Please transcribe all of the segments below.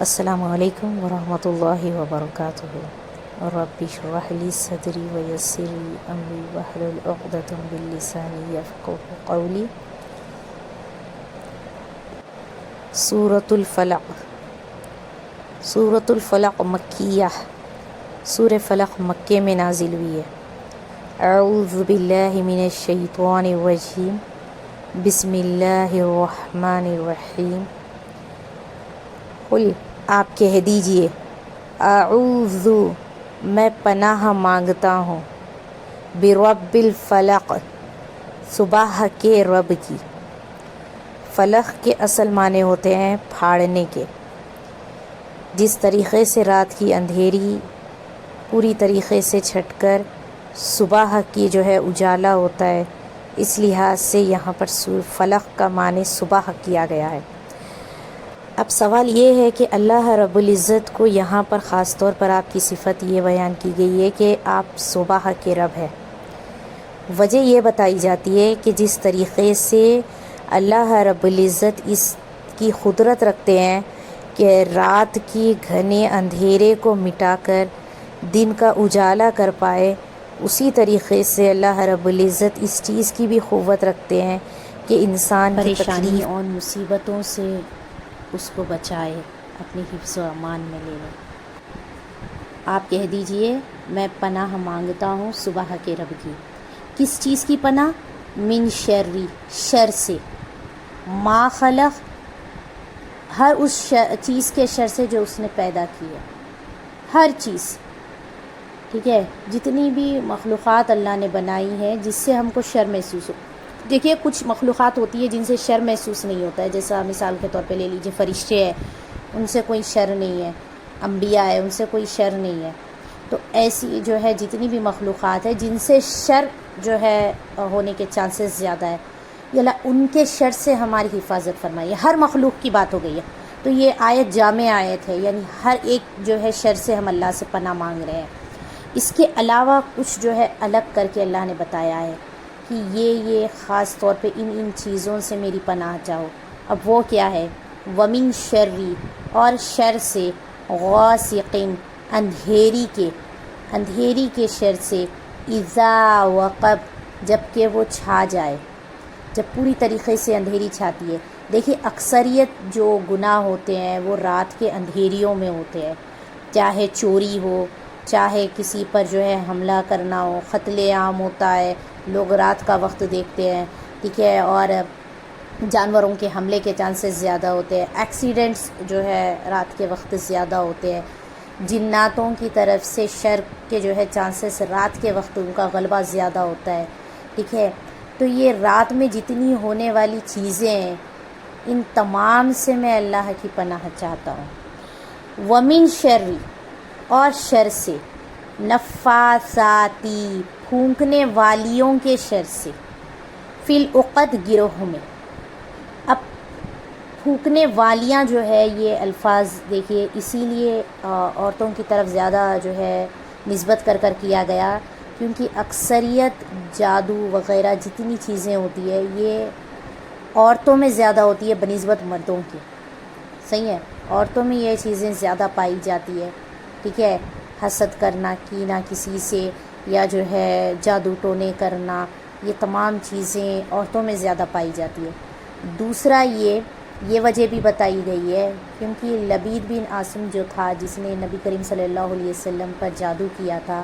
السلام علیکم ورحمۃ اللہ وبرکاتہ رب اشرح لی صدری ویسر لی امری واحلل عقدۃ من لسانی یفقہوا قولی۔ سورۃ الفلق۔ سورۃ الفلق مکیہ، سورہ فلق مکے میں نازل ہوئی ہے۔ اعوذ باللہ من الشیطان الرجیم، بسم اللہ الرحمن الرحیم۔ قل، آپ کہہ دیجئے، اعوذ، میں پناہ مانگتا ہوں، برب الفلق، صبح کے رب کی۔ فلق کے اصل معنی ہوتے ہیں پھاڑنے کے۔ جس طریقے سے رات کی اندھیری پوری طریقے سے چھٹ کر صبح کی اجالا ہوتا ہے، اس لحاظ سے یہاں پر فلق کا معنی صبح کیا گیا ہے۔ اب سوال یہ ہے کہ اللہ رب العزت کو یہاں پر خاص طور پر آپ کی صفت یہ بیان کی گئی ہے کہ آپ صبح کے رب ہیں۔ وجہ یہ بتائی جاتی ہے کہ جس طریقے سے اللہ رب العزت اس کی قدرت رکھتے ہیں کہ رات کی گھنے اندھیرے کو مٹا کر دن کا اجالا کر پائے، اسی طریقے سے اللہ رب العزت اس چیز کی بھی قوت رکھتے ہیں کہ انسان پریشانی اور مصیبتوں سے اس کو بچائے، اپنی حفظ و امان میں لے لے۔ آپ کہہ دیجئے، میں پناہ مانگتا ہوں صبح کے رب کی۔ کس چیز کی پناہ؟ من شری، شر سے، ما خلق، ہر اس چیز کے شر سے جو اس نے پیدا کی ہے، ہر چیز، ٹھیک ہے، جتنی بھی مخلوقات اللہ نے بنائی ہیں جس سے ہم کو شر محسوس ہو۔ دیکھیے کچھ مخلوقات ہوتی ہے جن سے شر محسوس نہیں ہوتا ہے، جیسا مثال کے طور پہ لے لیجیے فرشتے ہیں، ان سے کوئی شر نہیں ہے، انبیاء ہے، ان سے کوئی شر نہیں ہے۔ تو ایسی جتنی بھی مخلوقات ہیں جن سے شر ہونے کے چانسز زیادہ ہے، یہ اللہ ان کے شر سے ہماری حفاظت فرمائے۔ ہر مخلوق کی بات ہو گئی ہے، تو یہ آیت جامع آیت ہے، یعنی ہر ایک شر سے ہم اللہ سے پناہ مانگ رہے ہیں۔ اس کے علاوہ کچھ الگ کر کے اللہ نے بتایا ہے کہ یہ خاص طور پہ ان چیزوں سے میری پناہ چاہو۔ اب وہ کیا ہے؟ ومن شری، اور شر سے، غاسق، اندھیری کے شر سے، اذا وقب، جب کہ وہ چھا جائے، جب پوری طریقے سے اندھیری چھاتی ہے۔ دیکھیے اکثریت جو گناہ ہوتے ہیں وہ رات کے اندھیریوں میں ہوتے ہیں، چاہے چوری ہو، چاہے کسی پر حملہ کرنا ہو، قتل عام ہوتا ہے، لوگ رات کا وقت دیکھتے ہیں، ٹھیک ہے، اور جانوروں کے حملے کے چانسز زیادہ ہوتے ہیں، ایکسیڈنٹس رات کے وقت زیادہ ہوتے ہیں، جناتوں کی طرف سے شر کے چانسز رات کے وقت ان کا غلبہ زیادہ ہوتا ہے، ٹھیک ہے۔ تو یہ رات میں جتنی ہونے والی چیزیں ہیں ان تمام سے میں اللہ کی پناہ چاہتا ہوں۔ ومن شری، اور شر سے، نفاثاتی، پھونکنے والیوں کے شر سے، فی العقد، گروہ میں۔ اب پھونکنے والیاں یہ الفاظ دیکھیے اسی لیے عورتوں کی طرف زیادہ نسبت کر کیا گیا، کیونکہ اکثریت جادو وغیرہ جتنی چیزیں ہوتی ہے یہ عورتوں میں زیادہ ہوتی ہے بنسبت مردوں کی، صحیح ہے، عورتوں میں یہ چیزیں زیادہ پائی جاتی ہے، ٹھیک ہے، حسد کرنا، کینہ کسی سے، یا جادو ٹونے کرنا، یہ تمام چیزیں عورتوں میں زیادہ پائی جاتی ہے۔ دوسرا یہ وجہ بھی بتائی گئی ہے کیونکہ لبید بن عاصم جو تھا جس نے نبی کریم صلی اللہ علیہ وسلم پر جادو کیا تھا،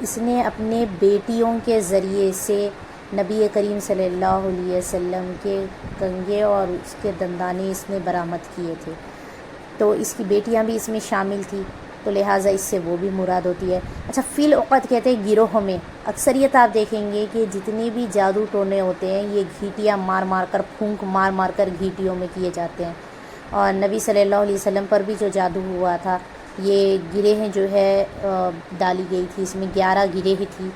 اس نے اپنے بیٹیوں کے ذریعے سے نبی کریم صلی اللہ علیہ وسلم کے کنگھے اور اس کے دندانے اس نے برآمد کیے تھے، تو اس کی بیٹیاں بھی اس میں شامل تھی، تو لہٰذا اس سے وہ بھی مراد ہوتی ہے۔ اچھا، فی العقد کہتے ہیں گروہ میں، اکثریت آپ دیکھیں گے کہ جتنے بھی جادو ٹونے ہوتے ہیں یہ گھیٹیاں مار کر، پھونک مار کر گھیٹیوں میں کیے جاتے ہیں، اور نبی صلی اللہ علیہ وسلم پر بھی جو جادو ہوا تھا یہ گرہیں ڈالی گئی تھی، اس میں 11 گرہیں تھی،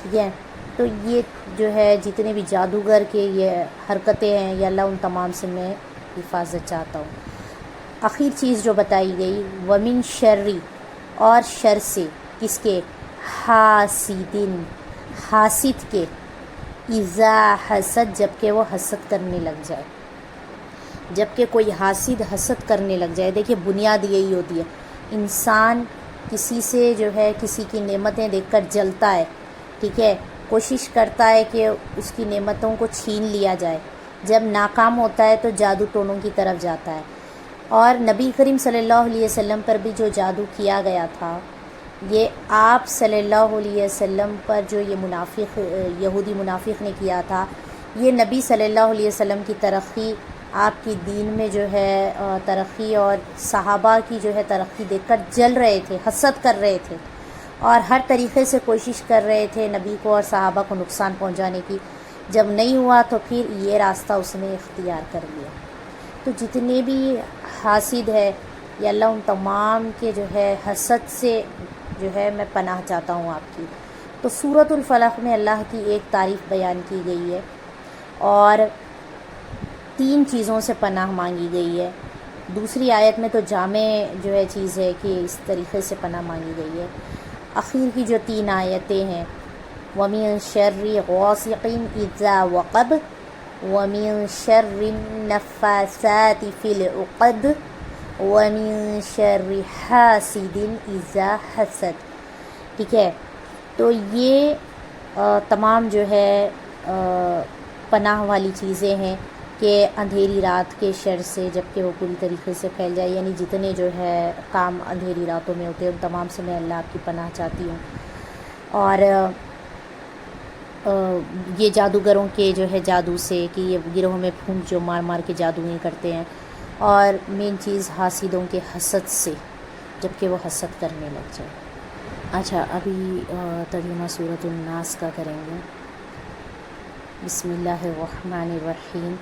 ٹھیک ہے۔ تو یہ جتنے بھی جادوگر کے یہ حرکتیں ہیں، یا اللہ ان تمام سے میں حفاظت چاہتا ہوں۔ آخر چیز جو بتائی گئی، ومن شری، اور شر سے، کس کے؟ حاسدن، حاسد کے، اذا حسد، جب کہ وہ حسد کرنے لگ جائے۔ جب کہ کوئی حاسد حسد کرنے لگ جائے. دیکھیے بنیاد یہی ہوتی ہے، انسان کسی سے جو ہے کسی کی نعمتیں دیکھ کر جلتا ہے، ٹھیک ہے، کوشش کرتا ہے کہ اس کی نعمتوں کو چھین لیا جائے. جب ناکام ہوتا ہے تو جادو ٹونوں کی طرف جاتا ہے. اور نبی کریم صلی اللہ علیہ وسلم پر بھی جو جادو کیا گیا تھا، یہ آپ صلی اللہ علیہ وسلم پر جو یہ یہودی منافق نے کیا تھا، یہ نبی صلی اللہ علیہ وسلم کی ترقی، آپ کی دین میں جو ہے ترقی اور صحابہ کی جو ہے ترقی دیکھ کر جل رہے تھے، حسد کر رہے تھے اور ہر طریقے سے کوشش کر رہے تھے نبی کو اور صحابہ کو نقصان پہنچانے کی. جب نہیں ہوا تو پھر یہ راستہ اس نے اختیار کر لیا. تو جتنے بھی حاسد ہے یا اللہ ان تمام کے جو ہے حسد سے جو ہے میں پناہ چاہتا ہوں آپ کی. تو سورۃ الفلق میں اللہ کی ایک تعریف بیان کی گئی ہے اور 3 چیزوں سے پناہ مانگی گئی ہے. دوسری آیت میں تو جامع جو ہے چیز ہے کہ اس طریقے سے پناہ مانگی گئی ہے. اخیر کی جو 3 آیتیں ہیں، وَمِن شَرِّ غَاسِقٍ إِذَا وَقَبَ وَمِن شَرِّ النَّفَّاثَاتِ فِي الْعُقَدِ وَمِن شَرِّ حَاسِدٍ إِذَا حَسَدَ. ٹھیک ہے، تو یہ تمام جو ہے پناہ والی چیزیں ہیں کہ اندھیری رات کے شر سے جب کہ وہ پوری طریقے سے پھیل جائے، یعنی جتنے جو ہے کام اندھیری راتوں میں ہوتے ہیں ان تمام سے میں اللہ آپ کی پناہ چاہتی ہوں. اور یہ جادوگروں کے جو ہے جادو سے کہ یہ گروہوں میں پھونک جو مار مار کے جادویں کرتے ہیں، اور مین چیز حاسدوں کے حسد سے جب کہ وہ حسد کرنے لگ جائے. اچھا، ابھی ترجمہ سورۃ الناس کا کریں گے. بسم اللہ الرحمن الرحیم.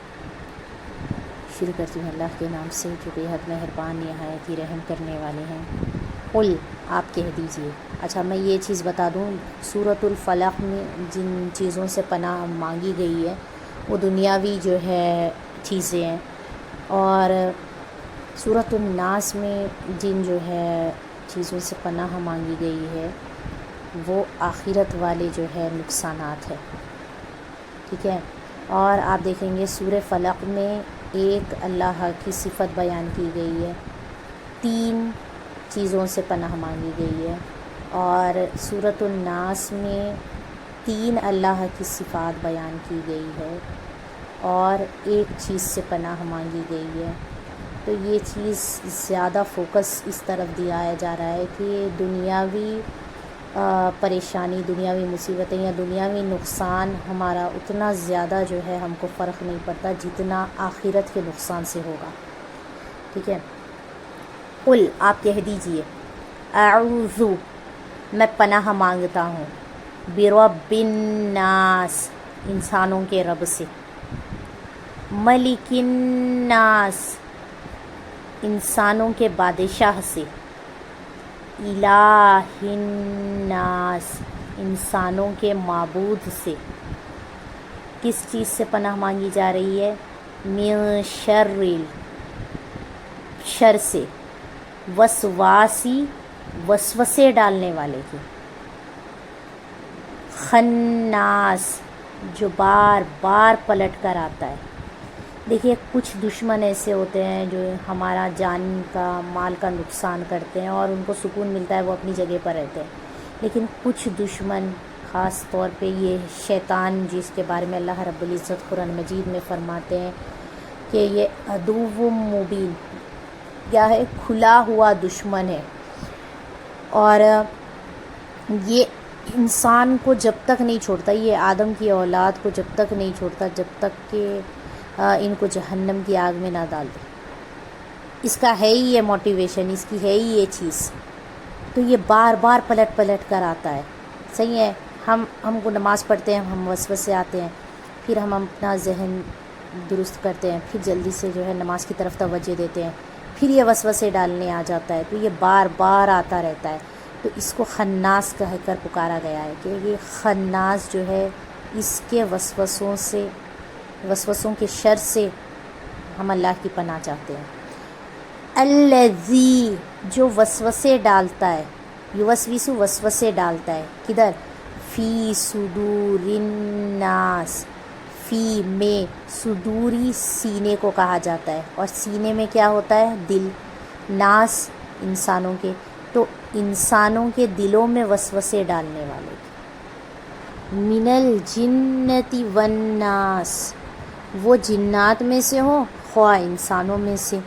شروع کرتی ہوں اللہ کے نام سے جو بے حد مہربان نہایت ہی رحم کرنے والے ہیں. قل، آپ کہہ دیجئے. اچھا، میں یہ چیز بتا دوں، سورۃ الفلق میں جن چیزوں سے پناہ مانگی گئی ہے وہ دنیاوی جو ہے چیزیں ہیں، اور سورۃ الناس میں جن جو ہے چیزوں سے پناہ مانگی گئی ہے وہ آخرت والے جو ہے نقصانات ہے. ٹھیک ہے، اور آپ دیکھیں گے سورہ فلق میں ایک اللہ کی صفت بیان کی گئی ہے، 3 چیزوں سے پناہ مانگی گئی ہے، اور سورۃ الناس میں 3 اللہ کی صفات بیان کی گئی ہے اور ایک چیز سے پناہ مانگی گئی ہے. تو یہ چیز زیادہ فوکس اس طرف دیا جا رہا ہے کہ دنیاوی پریشانی، دنیاوی مصیبتیں یا دنیاوی نقصان ہمارا اتنا زیادہ جو ہے ہم کو فرق نہیں پڑتا جتنا آخرت کے نقصان سے ہوگا. ٹھیک ہے، قل، آپ کہہ دیجئے، اعوذ، میں پناہ مانگتا ہوں، برب الناس، انسانوں کے رب سے، ملک الناس، انسانوں کے بادشاہ سے، الہ الناس، انسانوں کے معبود سے. کس چیز سے پناہ مانگی جا رہی ہے؟ من شر سے، وسواسی، وسوسے ڈالنے والے کی، خناس، جو بار بار پلٹ کر آتا ہے. دیکھیے کچھ دشمن ایسے ہوتے ہیں جو ہمارا جان کا، مال کا نقصان کرتے ہیں اور ان کو سکون ملتا ہے، وہ اپنی جگہ پر رہتے ہیں. لیکن کچھ دشمن، خاص طور پہ یہ شیطان، جس کے بارے میں اللہ رب العزت قرآن مجید میں فرماتے ہیں کہ یہ عدو مبین، کیا ہے؟ کھلا ہوا دشمن ہے. اور یہ انسان کو جب تک نہیں چھوڑتا، یہ آدم کی اولاد کو جب تک نہیں چھوڑتا جب تک کہ ان کو جہنم کی آگ میں نہ ڈال دے. اس کا ہے ہی یہ موٹیویشن، اس کی ہے ہی یہ چیز. تو یہ بار بار پلٹ پلٹ کر آتا ہے. صحیح ہے، ہم کو نماز پڑھتے ہیں، ہم وسوسے آتے ہیں، پھر ہم اپنا ذہن درست کرتے ہیں، پھر جلدی سے جو ہے نماز کی طرف توجہ دیتے ہیں، پھر یہ وسوسے ڈالنے آ جاتا ہے. تو یہ بار بار آتا رہتا ہے. تو اس کو خناس کہہ کر پکارا گیا ہے کہ یہ خناس جو ہے، اس کے وسوسوں کے شر سے ہم اللہ کی پناہ چاہتے ہیں. الذی، جو وسوسے ڈالتا ہے، یوسوسو، وسوسے ڈالتا ہے، کدھر؟ فی صدور الناس، فی میں صدوری سینے کو کہا جاتا ہے، اور سینے میں کیا ہوتا ہے؟ دل. ناس انسانوں کے، تو انسانوں کے دلوں میں وسوسے ڈالنے والے. من الجنتی والناس، وہ جنات میں سے ہوں خواہ انسانوں میں سے.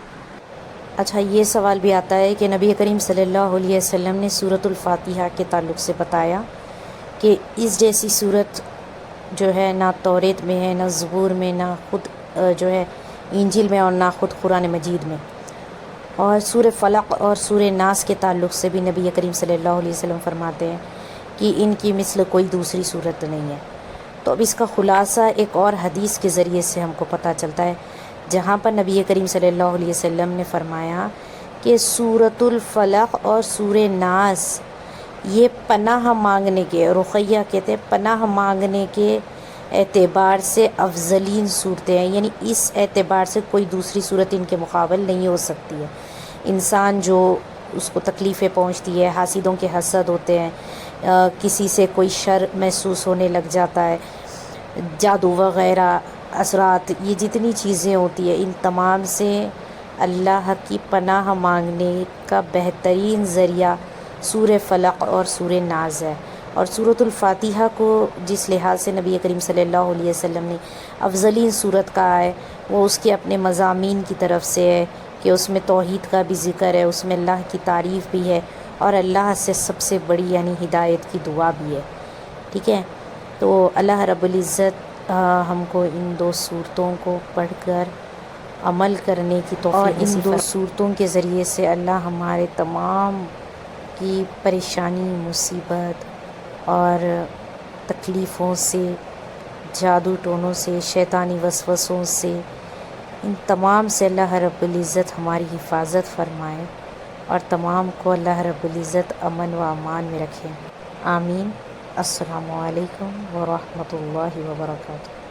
اچھا، یہ سوال بھی آتا ہے کہ نبی کریم صلی اللہ علیہ وسلم نے سورۃ الفاتحہ کے تعلق سے بتایا کہ اس جیسی صورت جو ہے نہ توریت میں ہے، نہ زبور میں، نہ خود جو ہے انجیل میں، اور نہ خود قرآن مجید میں. اور سورہ فلق اور سورہ ناس کے تعلق سے بھی نبی کریم صلی اللہ علیہ وسلم فرماتے ہیں کہ ان کی مثل کوئی دوسری صورت نہیں ہے. تو اب اس کا خلاصہ ایک اور حدیث کے ذریعے سے ہم کو پتہ چلتا ہے، جہاں پر نبی کریم صلی اللہ علیہ وسلم نے فرمایا کہ سورۃ الفلق اور سورہ ناس یہ پناہ مانگنے کے، رقیہ کہتے ہیں، پناہ مانگنے کے اعتبار سے افضلین صورتیں ہیں، یعنی اس اعتبار سے کوئی دوسری صورت ان کے مقابل نہیں ہو سکتی ہے. انسان جو اس کو تکلیفیں پہنچتی ہے، حاسدوں کے حسد ہوتے ہیں، کسی سے کوئی شر محسوس ہونے لگ جاتا ہے، جادو وغیرہ اثرات، یہ جتنی چیزیں ہوتی ہیں، ان تمام سے اللہ کی پناہ مانگنے کا بہترین ذریعہ سورہ فلق اور سورہ ناز ہے. اور سورۃ الفاتحہ کو جس لحاظ سے نبی کریم صلی اللہ علیہ وسلم نے افضلین صورت کہا ہے، وہ اس کے اپنے مضامین کی طرف سے ہے کہ اس میں توحید کا بھی ذکر ہے، اس میں اللہ کی تعریف بھی ہے، اور اللہ سے سب سے بڑی یعنی ہدایت کی دعا بھی ہے. ٹھیک ہے، تو اللہ رب العزت ہم کو ان دو صورتوں کو پڑھ کر عمل کرنے کی توفیق نصیب فرمائے. اور ان دو صورتوں کے ذریعے سے اللہ ہمارے تمام کی پریشانی، مصیبت اور تکلیفوں سے، جادو ٹونوں سے، شیطانی وسوسوں سے، ان تمام سے اللہ رب العزت ہماری حفاظت فرمائے، اور تمام کو اللہ رب العزت امن و امان میں رکھے. آمین. السلام علیکم ورحمۃ اللہ وبرکاتہ.